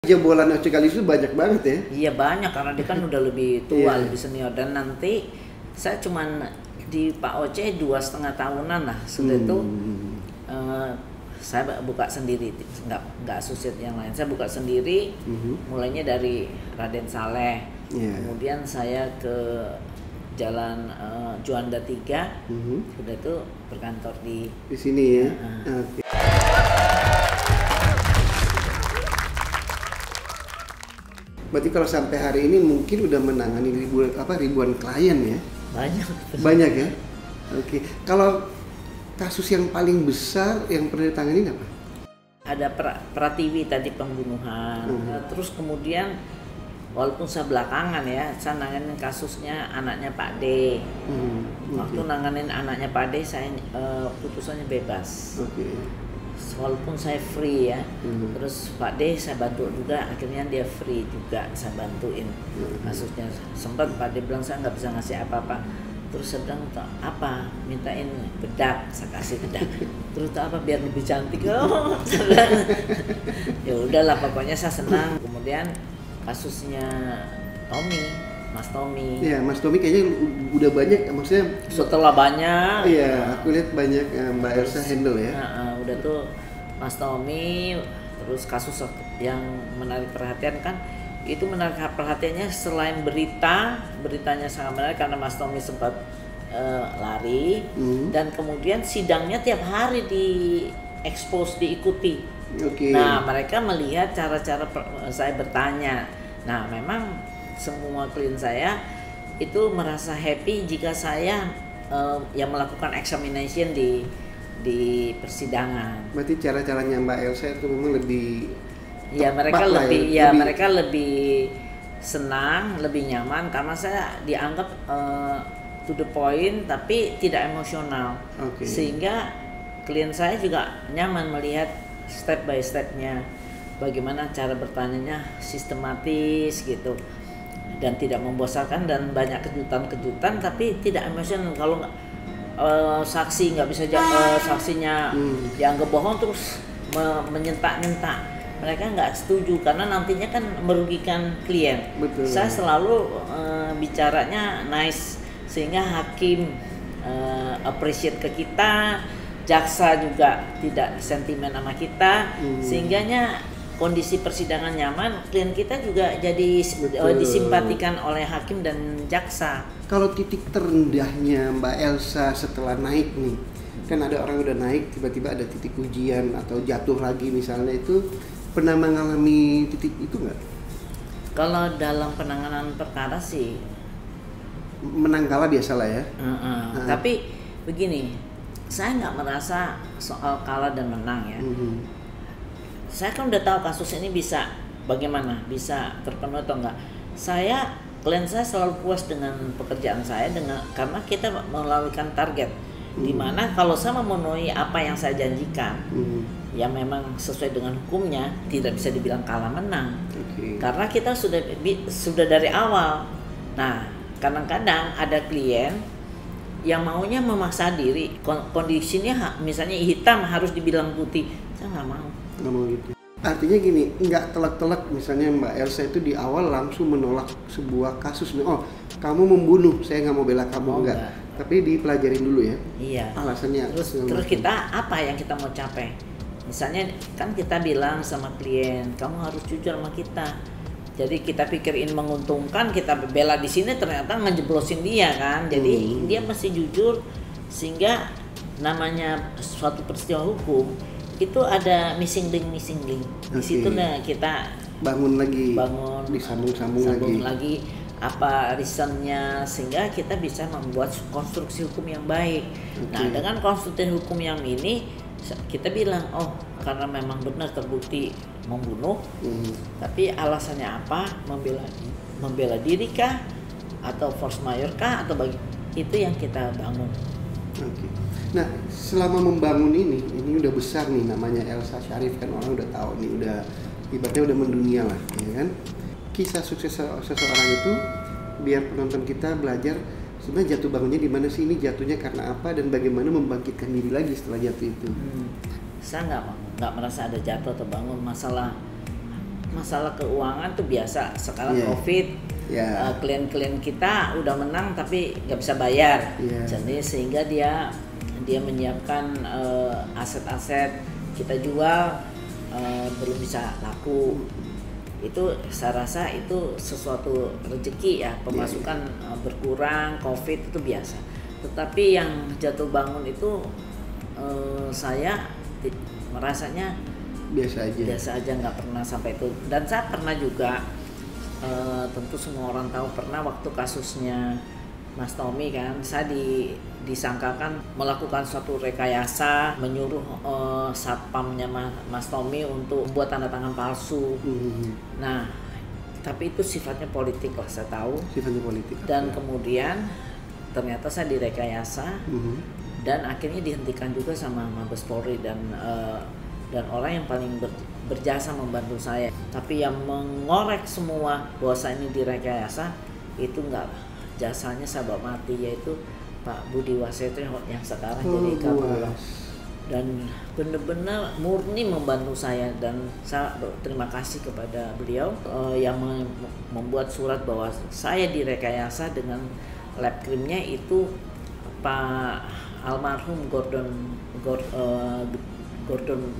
Jebolan Oce Kalisu banyak banget ya? Iya banyak, karena dia kan udah lebih tua, lebih senior. Dan nanti saya cuman di Pak Oce 2,5 tahunan lah. Sudah itu saya buka sendiri, nggak associate yang lain. Saya buka sendiri, mulainya dari Raden Saleh. Kemudian saya ke Jalan Juanda 3, udah itu berkantor di sini ya. Okay. Berarti kalau sampai hari ini mungkin udah menangani ribuan klien ya? Banyak ya? Oke. Kalau kasus yang paling besar yang pernah ditangani apa? Ada Pratiwi tadi, pembunuhan. Terus kemudian walaupun saya belakangan ya, saya nanganin kasusnya anaknya Pak D. Waktu nanganin anaknya Pak D, saya putusannya bebas. Walaupun saya free ya, terus Pak D saya bantu juga, akhirnya dia free juga, saya bantuin kasusnya. Sempat Pak D bilang saya nggak bisa ngasih apa-apa, terus saya bilang apa, mintain bedak, saya kasih bedak. Terus apa, biar lebih cantik. Ya udahlah, pokoknya saya senang. Kemudian kasusnya Mas Tommy. Iya, Mas Tommy kayaknya udah banyak, maksudnya setelah banyak. Iya, aku lihat banyak Mbak Elsa handle ya. Udah tuh Mas Tommy, terus kasus yang menarik perhatian kan, itu menarik perhatiannya selain beritanya sangat menarik karena Mas Tommy sempat lari, dan kemudian sidangnya tiap hari di expose, diikuti. Nah, mereka melihat cara-cara saya bertanya. Nah, memang semua klien saya itu merasa happy jika saya yang melakukan examination di persidangan. Berarti cara-caranya Mbak Elsa itu memang lebih mereka lebih senang, lebih nyaman karena saya dianggap to the point tapi tidak emosional. Sehingga klien saya juga nyaman melihat step by stepnya, bagaimana cara bertanyanya sistematis gitu, dan tidak membosankan, dan banyak kejutan-kejutan tapi tidak emosional. Kalau saksi nggak bisa saksinya dianggap bohong terus menyentak-nyentak, mereka nggak setuju karena nantinya kan merugikan klien. Saya selalu bicaranya nice sehingga hakim appreciate ke kita, jaksa juga tidak sentimen sama kita, sehingganya kondisi persidangan nyaman, klien kita juga jadi disimpatikan oleh hakim dan jaksa. Kalau titik terendahnya Mbak Elsa setelah naik nih, kan ada orang udah naik tiba-tiba ada titik ujian atau jatuh lagi misalnya, itu pernah mengalami titik itu nggak? Kalau dalam penanganan perkara sih menang kalah biasalah ya. Tapi begini, saya nggak merasa soal kalah dan menang ya. Saya kan udah tahu kasus ini bisa bagaimana, bisa terpenuhi atau enggak. Klien saya selalu puas dengan pekerjaan saya karena kita melakukan target. Dimana kalau saya memenuhi apa yang saya janjikan, yang memang sesuai dengan hukumnya, tidak bisa dibilang kalah menang. Karena kita sudah dari awal. Nah, kadang-kadang ada klien yang maunya memaksa diri, kondisinya misalnya hitam harus dibilang putih, saya nggak mau gitu. Artinya gini, nggak telak-telak misalnya Mbak Elsa itu di awal langsung menolak sebuah kasus, kamu membunuh, saya nggak mau bela kamu, enggak. Tapi dipelajarin dulu ya. Iya. Alasannya. Terus kita apa yang kita mau capai? Misalnya kan kita bilang sama klien, kamu harus jujur sama kita. Jadi kita pikirin menguntungkan, kita bela di sini ternyata ngejeblosin dia kan. Jadi dia mesti jujur, sehingga namanya suatu peristiwa hukum itu ada missing link. Di situ kita bangun disambung lagi apa reasonnya, sehingga kita bisa membuat konstruksi hukum yang baik. Nah, dengan konstruksi hukum yang ini kita bilang, karena memang benar terbukti membunuh, tapi alasannya apa? Membela diri kah, atau force majeure kah, atau itu yang kita bangun. Nah, selama membangun ini udah besar nih namanya Elsa Syarif, kan orang udah tahu nih, udah ibaratnya udah mendunia lah, ya kan? Kisah sukses seseorang itu biar penonton kita belajar sebenarnya jatuh bangunnya di mana sih, ini jatuhnya karena apa dan bagaimana membangkitkan diri lagi setelah jatuh itu. Saya nggak merasa ada jatuh atau bangun, masalah masalah keuangan tuh biasa. Sekarang COVID, klien-klien kita udah menang tapi nggak bisa bayar. Jadi sehingga dia menyiapkan aset-aset, kita jual belum bisa laku. Itu saya rasa itu sesuatu rezeki ya, pemasukan berkurang, COVID itu biasa. Tetapi yang jatuh bangun itu saya merasanya biasa aja, nggak pernah sampai itu. Dan saya pernah juga, tentu semua orang tahu, pernah waktu kasusnya Mas Tommy kan, saya disangkakan melakukan suatu rekayasa, menyuruh satpamnya Mas Tommy untuk membuat tanda tangan palsu. Nah, tapi itu sifatnya politik lah, saya tahu. Sifatnya politik. Dan kemudian ternyata saya direkayasa, dan akhirnya dihentikan juga sama Mabes Polri dan orang yang paling berjasa membantu saya. Tapi yang mengorek semua bahwa saya ini direkayasa itu enggak, jasanya sahabat mati, yaitu Pak Budi Waseso yang sekarang jadi Kapolres, dan benar-benar murni membantu saya, dan saya berterima kasih kepada beliau yang membuat surat bahwa saya direkayasa dengan lab krimnya itu Pak almarhum Gordon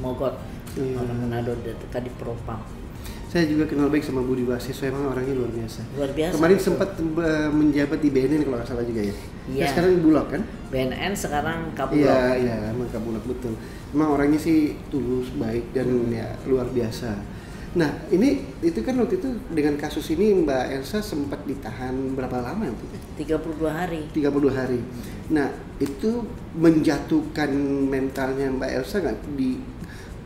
Mogot, orang Manado, dekat di Propam. Saya juga kenal baik sama Budi Waseso, emang orangnya luar biasa. Kemarin itu. Sempat menjabat di BNN kalau nggak salah juga ya. Nah, sekarang di Bulog kan? BNN sekarang Kabulok. Iya, emang Kabulok betul. Emang orangnya sih tulus, baik, dan ya luar biasa. Nah, itu kan waktu itu dengan kasus ini Mbak Elsa sempat ditahan berapa lama waktu itu? 32 hari. 32 hari. Nah, itu menjatuhkan mentalnya Mbak Elsa nggak?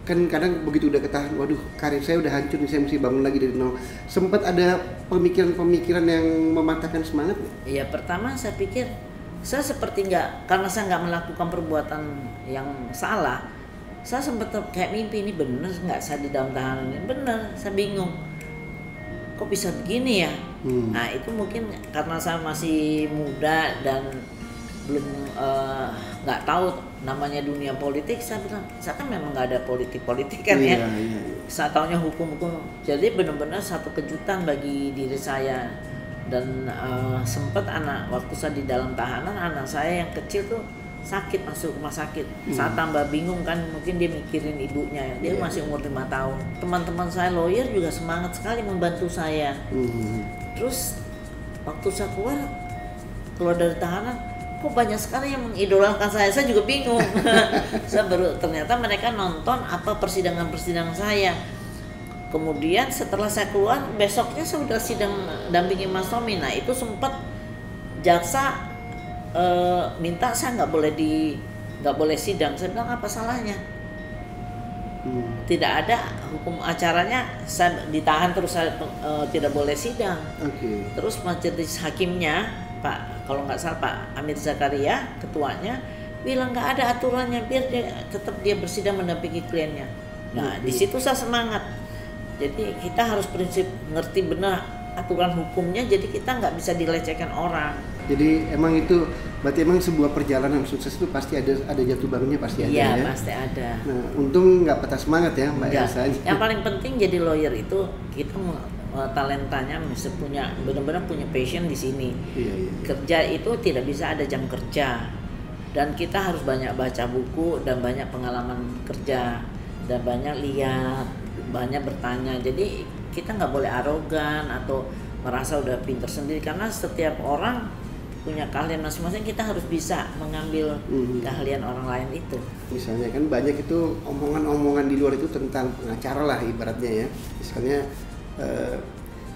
Kan kadang begitu udah ketahan, waduh karir saya udah hancur nih, saya mesti bangun lagi dari nol. Sempat ada pemikiran-pemikiran yang mematahkan semangat? Iya, pertama saya pikir saya seperti karena saya nggak melakukan perbuatan yang salah. Saya sempat kayak mimpi, ini bener nggak saya di dalam tahanan ini? Bener, saya bingung. Kok bisa begini ya? Nah itu mungkin karena saya masih muda dan belum nggak tahu namanya dunia politik. Saya bilang, saya kan memang nggak ada politik kan ya. Saya taunya hukum. Jadi benar-benar satu kejutan bagi diri saya. Dan sempat waktu saya di dalam tahanan, anak saya yang kecil tuh sakit, masuk rumah sakit. Saya tambah bingung kan, mungkin dia mikirin ibunya, dia masih umur 5 tahun. Teman-teman saya lawyer juga semangat sekali membantu saya. Terus waktu saya keluar dari tahanan, kok banyak sekali yang mengidolakan saya juga bingung. Saya ternyata mereka nonton persidangan saya. Kemudian setelah saya keluar, besoknya saya sudah sidang dampingi Mas Tommy. Nah itu sempat jaksa minta saya nggak boleh sidang. Saya bilang, apa salahnya? Tidak ada hukum acaranya, saya ditahan terus, saya tidak boleh sidang. Terus majelis hakimnya, kalau nggak salah Pak Amir Zakaria, ketuanya, bilang nggak ada aturannya, biar dia bersidang mendampingi kliennya. Nah di situ saya semangat. Jadi kita harus prinsip ngerti benar aturan hukumnya, jadi kita nggak bisa dilecehkan orang. Jadi emang itu berarti emang sebuah perjalanan sukses itu pasti ada jatuh bangunnya, pasti ada. Iya, pasti ada. Nah, untung nggak patah semangat ya Mbak Elsa. Yang paling penting jadi lawyer itu kita talentanya mesti benar-benar punya passion di sini. Kerja itu tidak bisa ada jam kerja. Dan kita harus banyak baca buku dan banyak pengalaman kerja dan banyak lihat, banyak bertanya. Jadi kita nggak boleh arogan atau merasa udah pintar sendiri, karena setiap orang punya keahlian masing-masing. Kita harus bisa mengambil keahlian orang lain itu. Misalnya kan banyak itu omongan-omongan di luar itu tentang pengacara lah ibaratnya ya. Misalnya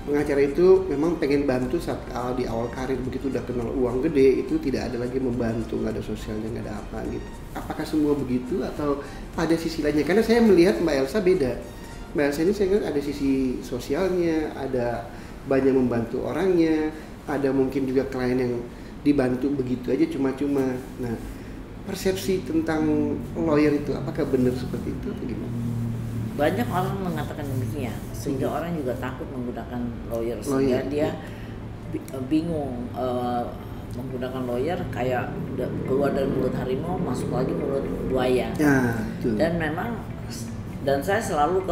pengacara itu memang pengen bantu saat di awal karir, begitu udah kenal uang gede itu tidak ada lagi membantu, nggak ada sosialnya, nggak ada apa gitu. Apakah semua begitu atau ada sisi lainnya? Karena saya melihat Mbak Elsa beda. Mbak Elsa ini saya lihat ada sisi sosialnya, ada banyak membantu orangnya, ada mungkin juga klien yang dibantu begitu aja cuma-cuma. Nah, persepsi tentang lawyer itu apakah benar seperti itu atau gimana? Banyak orang mengatakan demikian, sehingga orang juga takut menggunakan lawyer, sehingga dia bingung menggunakan lawyer, kayak keluar dari mulut harimau masuk lagi mulut buaya. Dan memang Dan saya selalu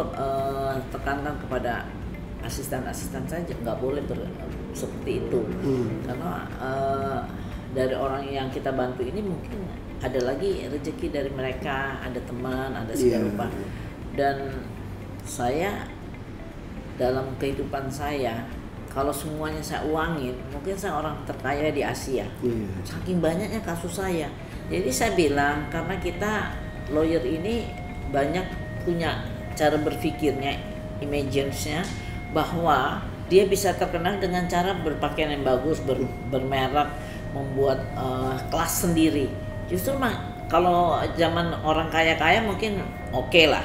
tekankan kepada asisten-asisten saya nggak boleh seperti itu, karena dari orang yang kita bantu ini mungkin ada lagi rezeki dari mereka, ada teman, ada segala rupa. Dan saya dalam kehidupan saya, kalau semuanya saya uangin, mungkin saya orang terkaya di Asia. Saking banyaknya kasus saya. Jadi saya bilang, karena kita lawyer ini banyak punya cara berpikirnya, imagine-nya, bahwa dia bisa terkenal dengan cara berpakaian yang bagus, bermerek, membuat kelas sendiri. Justru kalau zaman orang kaya-kaya mungkin oke lah.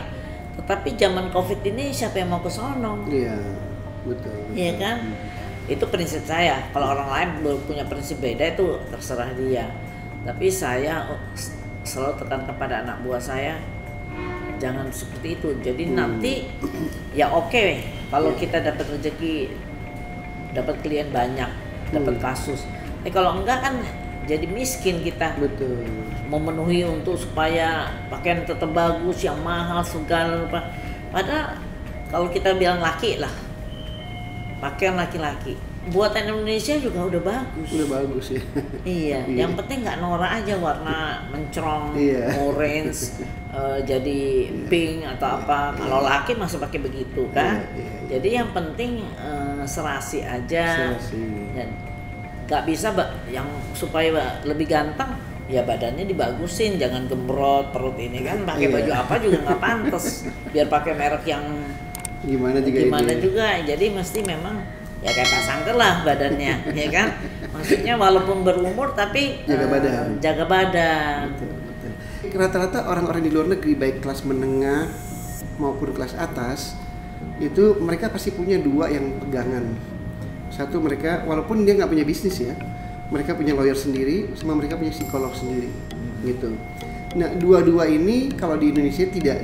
Tetapi zaman Covid ini siapa yang mau ke sono? Iya, betul. Iya kan? Itu prinsip saya. Kalau orang lain punya prinsip beda itu terserah dia. Tapi saya selalu tekan kepada anak buah saya, jangan seperti itu. Jadi nanti ya oke, kalau kita dapat rezeki, dapat klien banyak, dapat kasus. Kalau enggak kan jadi miskin kita. Betul. Memenuhi untuk supaya pakaian tetap bagus, yang mahal segala rupa. Padahal kalau kita bilang laki lah, pakaian laki-laki, buatan Indonesia juga udah bagus. Udah bagus ya. Iya. Yang penting nggak norak aja, warna mencerong, orange, jadi pink atau apa. Kalau laki masih pakai begitu kan. Jadi yang penting serasi aja. Dan nggak bisa yang supaya lebih ganteng, ya badannya dibagusin, jangan gembrot perut ini kan, pakai baju apa juga nggak pantas, biar pakai merek yang gimana juga. Jadi mesti memang ya kayak Pak Sangker lah badannya, ya kan, maksudnya walaupun berumur tapi jaga badan. Betul. Rata-rata orang-orang di luar negeri baik kelas menengah maupun kelas atas itu mereka pasti punya dua yang pegangan. Satu, mereka walaupun dia nggak punya bisnis ya, mereka punya lawyer sendiri, sama mereka punya psikolog sendiri, gitu. Nah, dua-dua ini kalau di Indonesia tidak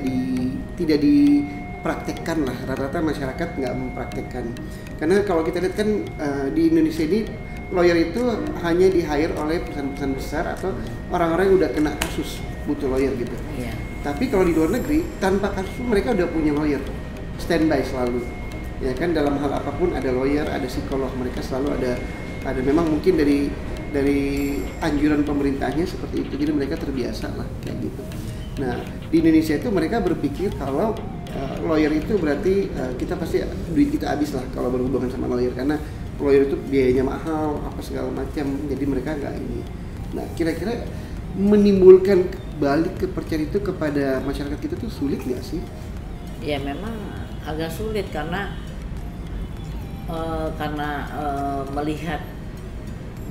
dipraktekkan lah, rata-rata masyarakat nggak mempraktekkan. Karena kalau kita lihat kan di Indonesia ini lawyer itu hanya di hire oleh perusahaan-perusahaan besar atau orang-orang yang udah kena kasus butuh lawyer gitu. Tapi kalau di luar negeri tanpa kasus mereka udah punya lawyer, standby selalu. Ya kan, dalam hal apapun ada lawyer, ada psikolog, mereka selalu ada memang mungkin dari anjuran pemerintahnya seperti itu, jadi mereka terbiasa lah kayak gitu. Nah, di Indonesia itu mereka berpikir kalau lawyer itu berarti kita pasti duit kita habis lah kalau berhubungan sama lawyer, karena lawyer itu biayanya mahal apa segala macam, jadi mereka nggak ini. Nah, kira-kira menimbulkan balik kepercayaan itu kepada masyarakat kita tuh sulit nggak sih? Ya memang agak sulit karena melihat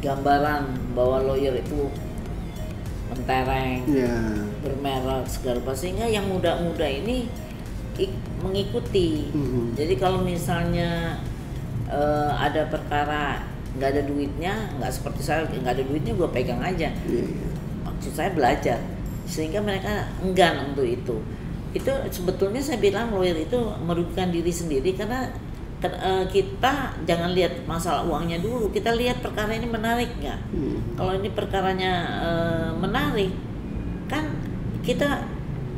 gambaran bahwa lawyer itu mentereng, bermerek segala macam, sehingga yang muda-muda ini mengikuti. Jadi kalau misalnya ada perkara nggak ada duitnya, nggak seperti saya nggak ada duitnya gue pegang aja. Maksud saya belajar, sehingga mereka enggan untuk itu. Itu sebetulnya saya bilang lawyer itu merugikan diri sendiri, karena kita jangan lihat masalah uangnya dulu, kita lihat perkara ini menarik nggak. Kalau ini perkaranya menarik, kan kita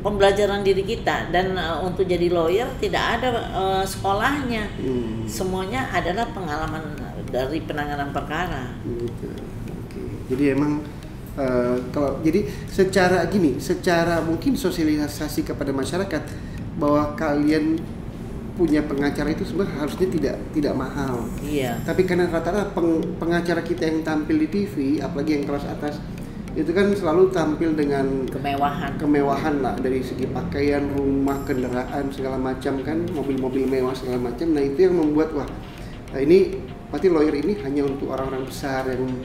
pembelajaran diri kita. Dan untuk jadi lawyer tidak ada sekolahnya, semuanya adalah pengalaman dari penanganan perkara. Jadi emang jadi secara mungkin sosialisasi kepada masyarakat bahwa kalian punya pengacara itu sebenarnya harusnya tidak mahal. Tapi karena rata-rata pengacara kita yang tampil di TV, apalagi yang kelas atas, itu kan selalu tampil dengan kemewahan lah, dari segi pakaian, rumah, kendaraan segala macam kan, mobil-mobil mewah segala macam. Nah, itu yang membuat ini berarti lawyer ini hanya untuk orang-orang besar yang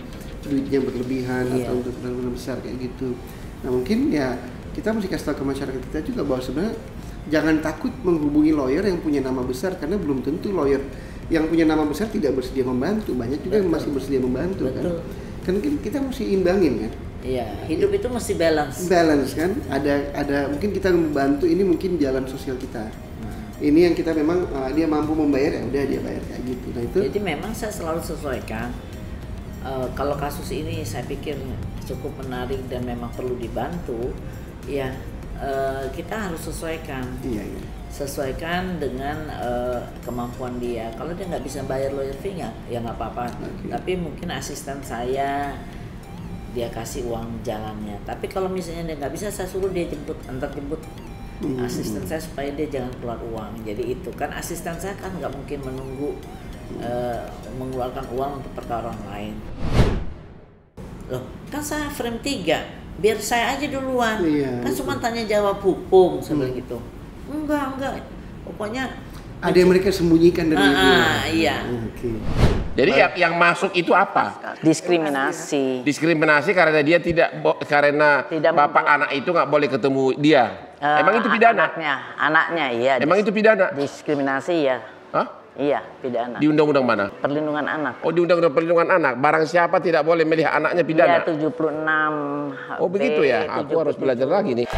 duitnya berlebihan atau untuk orang-orang besar kayak gitu. Nah, mungkin ya kita mesti kasih tahu ke masyarakat kita juga bahwa sebenarnya jangan takut menghubungi lawyer yang punya nama besar, karena belum tentu lawyer yang punya nama besar tidak bersedia membantu. Banyak juga yang masih bersedia membantu. Kan kita mesti imbangin kan. Hidup itu mesti balance kan. Ada mungkin kita membantu, ini mungkin jalan sosial kita. Ini yang kita memang dia mampu membayar, ya udah dia bayar kayak gitu. Nah, itu jadi memang saya selalu sesuaikan. Kalau kasus ini saya pikir cukup menarik dan memang perlu dibantu, ya kita harus sesuaikan. Iya, iya. Sesuaikan dengan kemampuan dia. Kalau dia nggak bisa bayar lawyer fee ya nggak apa-apa. Okay. Tapi mungkin asisten saya dia kasih uang jalannya. Tapi kalau misalnya dia nggak bisa, saya suruh dia antar jemput asisten saya supaya dia jangan keluar uang. Jadi itu kan asisten saya kan nggak mungkin menunggu mengeluarkan uang untuk perkara orang lain. Loh, kan saya frame 3, biar saya aja duluan. Iya, kan cuma tanya jawab hukum seperti gitu. Enggak. Pokoknya ada yang mereka sembunyikan dari ibu. Iya. Oke. Jadi yang masuk itu apa? Diskriminasi. Diskriminasi karena dia tidak bapak anak itu nggak boleh ketemu dia. Emang itu pidana? Anaknya iya. Emang itu pidana? Diskriminasi ya. Hah? Iya, pidana. Di undang-undang mana? Perlindungan anak. Oh, di undang-undang perlindungan anak. Barang siapa tidak boleh melihat anaknya pidana? Iya, 76. Oh, begitu ya. Aku harus belajar lagi nih.